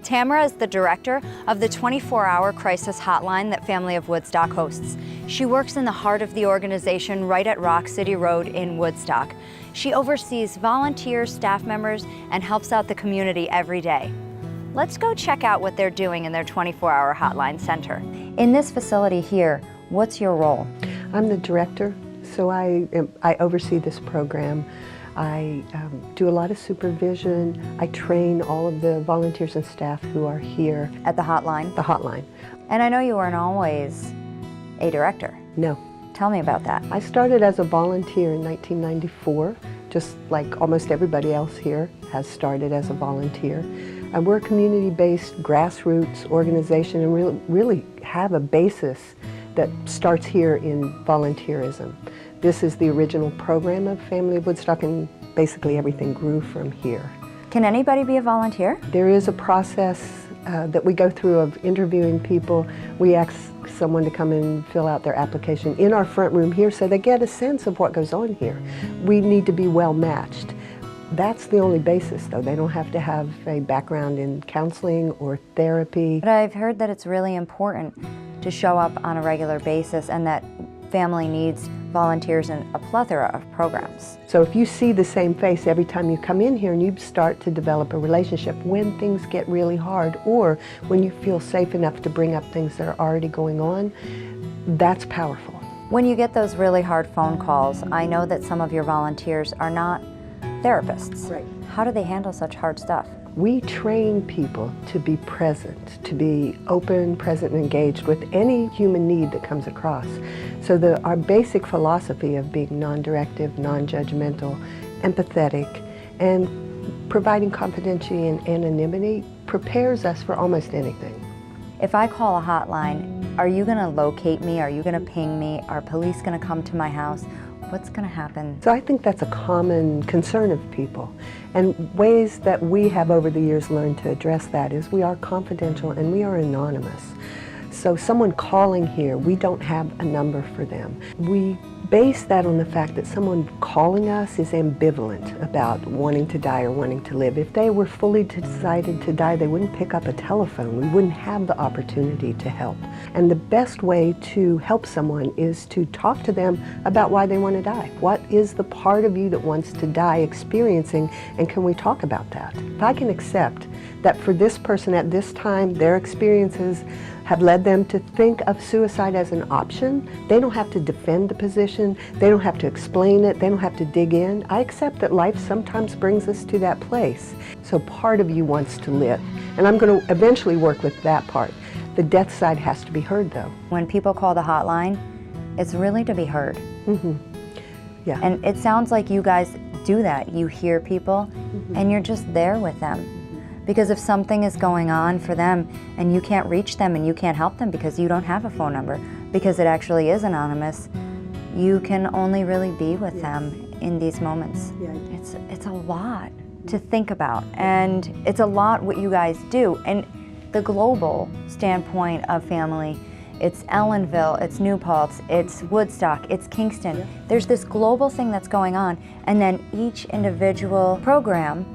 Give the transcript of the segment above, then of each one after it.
Tamara is the director of the 24-hour crisis hotline that Family of Woodstock hosts. She works in the heart of the organization right at Rock City Road in Woodstock. She oversees volunteers, staff members, and helps out the community every day. Let's go check out what they're doing in their 24-hour hotline center. In this facility here, what's your role? I'm the director, so I oversee this program. I do a lot of supervision. I train all of the volunteers and staff who are here. At the hotline? The hotline. And I know you weren't always a director. No. Tell me about that. I started as a volunteer in 1994, just like almost everybody else here has started as a volunteer. And we're a community-based grassroots organization and really have a basis that starts here in volunteerism. This is the original program of Family of Woodstock, and basically everything grew from here. Can anybody be a volunteer? There is a process that we go through of interviewing people. We ask someone to come and fill out their application in our front room here so they get a sense of what goes on here. We need to be well matched. That's the only basis, though. They don't have to have a background in counseling or therapy. But I've heard that it's really important to show up on a regular basis and that family needs volunteers in a plethora of programs. So if you see the same face every time you come in here and you start to develop a relationship when things get really hard or when you feel safe enough to bring up things that are already going on, that's powerful. When you get those really hard phone calls, I know that some of your volunteers are not therapists. Right. How do they handle such hard stuff? We train people to be present, to be open, present, and engaged with any human need that comes across. So our basic philosophy of being non-directive, non-judgmental, empathetic, and providing confidentiality and anonymity prepares us for almost anything. If I call a hotline, are you going to locate me? Are you going to ping me? Are police going to come to my house? What's going to happen? So I think that's a common concern of people. And ways that we have over the years learned to address that is we are confidential and we are anonymous. So someone calling here, we don't have a number for them. We base that on the fact that someone calling us is ambivalent about wanting to die or wanting to live. If they were fully decided to die, they wouldn't pick up a telephone. We wouldn't have the opportunity to help. And the best way to help someone is to talk to them about why they want to die. What is the part of you that wants to die experiencing, and can we talk about that? If I can accept that for this person at this time, their experiences have led them to think of suicide as an option. They don't have to defend the position. They don't have to explain it. They don't have to dig in. I accept that life sometimes brings us to that place. So part of you wants to live. And I'm going to eventually work with that part. The death side has to be heard, though. When people call the hotline, it's really to be heard. Mm-hmm. Yeah. And it sounds like you guys do that. You hear people, and you're just there with them. Because if something is going on for them and you can't reach them and you can't help them because you don't have a phone number, because it actually is anonymous, you can only really be with them in these moments. Yeah. It's a lot to think about, and it's a lot what you guys do. And the global standpoint of family, it's Ellenville, it's New Paltz, it's Woodstock, it's Kingston. Yeah. There's this global thing that's going on, and then each individual program,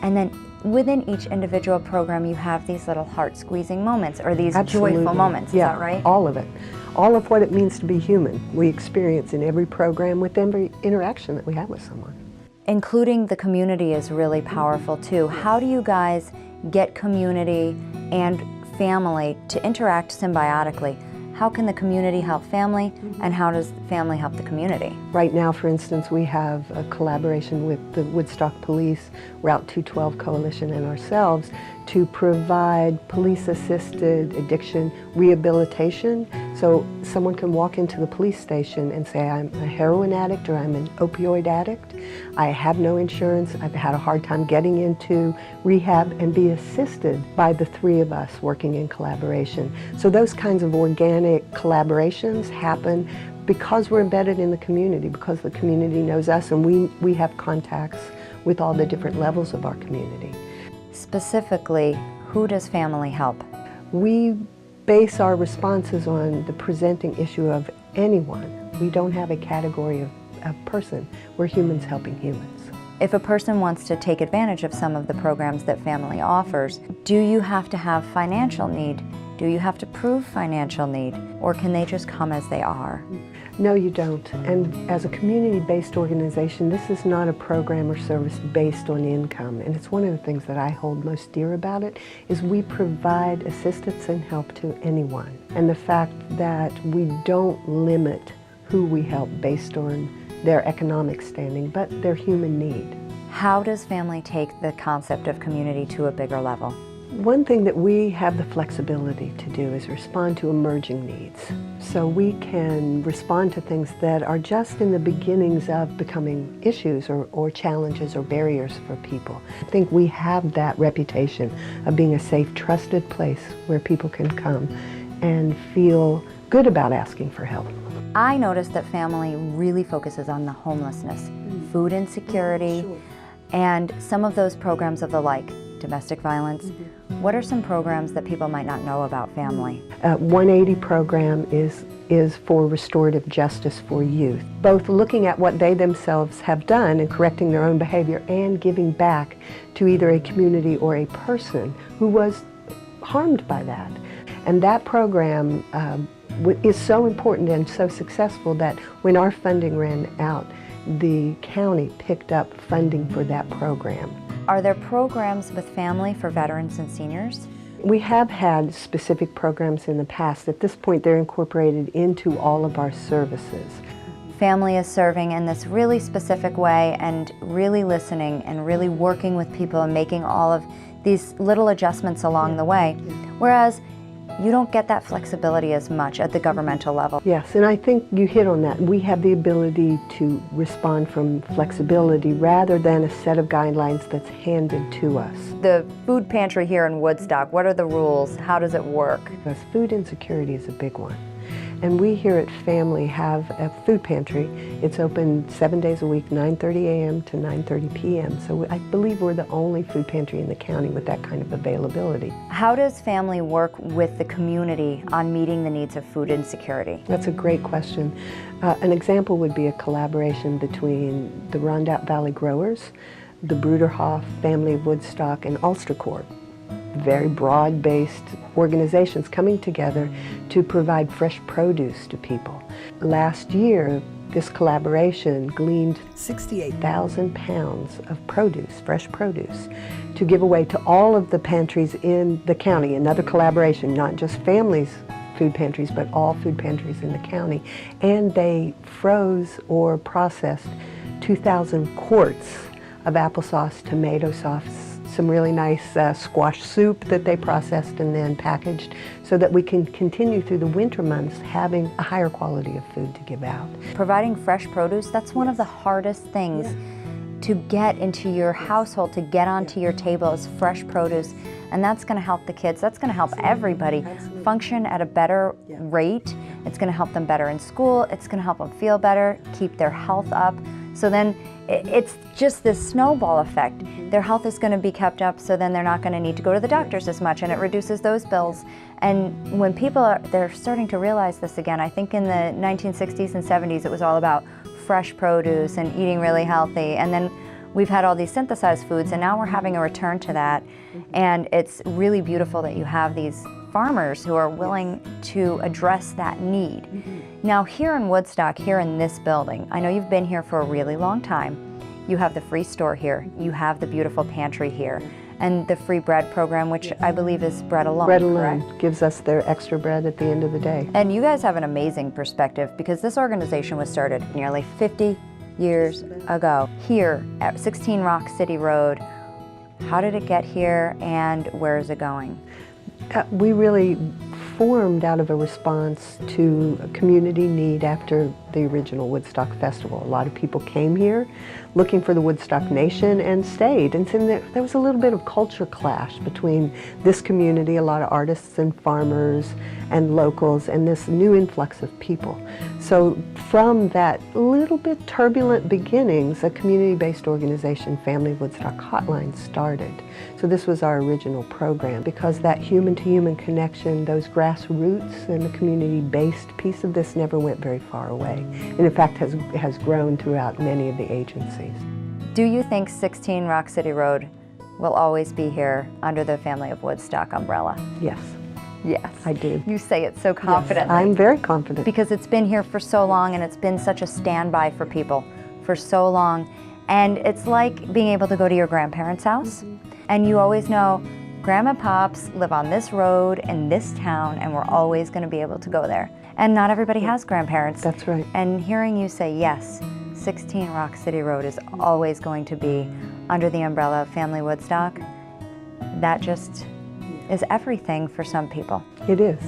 and then within each individual program you have these little heart-squeezing moments or these joyful moments, yeah, is that right? All of it. All of what it means to be human, we experience in every program with every interaction that we have with someone. Including the community is really powerful too. How do you guys get community and family to interact symbiotically? How can the community help family, and how does family help the community? Right now, for instance, we have a collaboration with the Woodstock Police, Route 212 Coalition, and ourselves to provide police-assisted addiction rehabilitation. So someone can walk into the police station and say, I'm a heroin addict or I'm an opioid addict. I have no insurance. I've had a hard time getting into rehab, and be assisted by the three of us working in collaboration. So those kinds of organic collaborations happen because we're embedded in the community, because the community knows us, and we have contacts with all the different levels of our community. Specifically, who does family help? We base our responses on the presenting issue of anyone. We don't have a category of person. We're humans helping humans. If a person wants to take advantage of some of the programs that family offers, do you have to have financial need? Do you have to prove financial need? Or can they just come as they are? No, you don't. And as a community-based organization, this is not a program or service based on income. And it's one of the things that I hold most dear about it, is we provide assistance and help to anyone. And the fact that we don't limit who we help based on their economic standing, but their human need. How does family take the concept of community to a bigger level? One thing that we have the flexibility to do is respond to emerging needs. So we can respond to things that are just in the beginnings of becoming issues or challenges or barriers for people. I think we have that reputation of being a safe, trusted place where people can come and feel good about asking for help. I noticed that family really focuses on the homelessness, food insecurity, and some of those programs of the like, domestic violence. What are some programs that people might not know about family? 180 program is for restorative justice for youth, both looking at what they themselves have done and correcting their own behavior and giving back to either a community or a person who was harmed by that. And that program is so important and so successful that when our funding ran out, the county picked up funding for that program. Are there programs with family for veterans and seniors? We have had specific programs in the past. At this point, they're incorporated into all of our services. Family is serving in this really specific way and really listening and really working with people and making all of these little adjustments along the way, whereas you don't get that flexibility as much at the governmental level. Yes, and I think you hit on that. We have the ability to respond from flexibility rather than a set of guidelines that's handed to us. The food pantry here in Woodstock, what are the rules? How does it work? Because food insecurity is a big one. And we here at Family have a food pantry. It's open 7 days a week, 9:30 a.m. to 9:30 p.m. So I believe we're the only food pantry in the county with that kind of availability. How does Family work with the community on meeting the needs of food insecurity? That's a great question. An example would be a collaboration between the Rondout Valley Growers, the Bruderhoff Family of Woodstock, and Ulster Corp. Very broad-based organizations coming together to provide fresh produce to people. Last year, this collaboration gleaned 68,000 pounds of produce, fresh produce, to give away to all of the pantries in the county. Another collaboration, not just Family's food pantries, but all food pantries in the county. And they froze or processed 2,000 quarts of applesauce, tomato sauce, some really nice squash soup that they processed and then packaged so that we can continue through the winter months having a higher quality of food to give out. Providing fresh produce, that's one of the hardest things to get into your household, to get onto your table is fresh produce. And that's going to help the kids, that's going to help everybody function at a better rate. It's going to help them better in school, it's going to help them feel better, keep their health up. So then it's just this snowball effect. Their health is going to be kept up, so then they're not going to need to go to the doctors as much, and it reduces those bills. And when people they're starting to realize this again. I think in the 1960s and 70s it was all about fresh produce and eating really healthy, and then we've had all these synthesized foods, and now we're having a return to that. And it's really beautiful that you have these farmers who are willing to address that need. Now here in Woodstock, here in this building, I know you've been here for a really long time. You have the free store here, you have the beautiful pantry here, and the free bread program, which I believe is bread alone. Bread alone correct? gives us their extra bread at the end of the day. And you guys have an amazing perspective because this organization was started nearly 50 years ago here at 16 Rock City Road. How did it get here and where is it going? We really formed out of a response to a community need after the original Woodstock Festival. A lot of people came here looking for the Woodstock Nation and stayed. And so there was a little bit of culture clash between this community, a lot of artists and farmers and locals, and this new influx of people. So from that little bit turbulent beginnings, a community-based organization, Family Woodstock Hotline, started. So this was our original program because that human-to-human connection, those grassroots and the community-based piece of this never went very far away. And in fact has grown throughout many of the agencies. Do you think 16 Rock City Road will always be here under the Family of Woodstock umbrella? Yes, Yes. I do. You say it so confidently. I'm very confident. Because it's been here for so long, and it's been such a standby for people for so long. And it's like being able to go to your grandparents' house, and you always know Grandma and Pops live on this road in this town, and we're always going to be able to go there. And not everybody has grandparents. That's right. And hearing you say, yes, 16 Rock City Road is always going to be under the umbrella of Family Woodstock, that just is everything for some people. It is.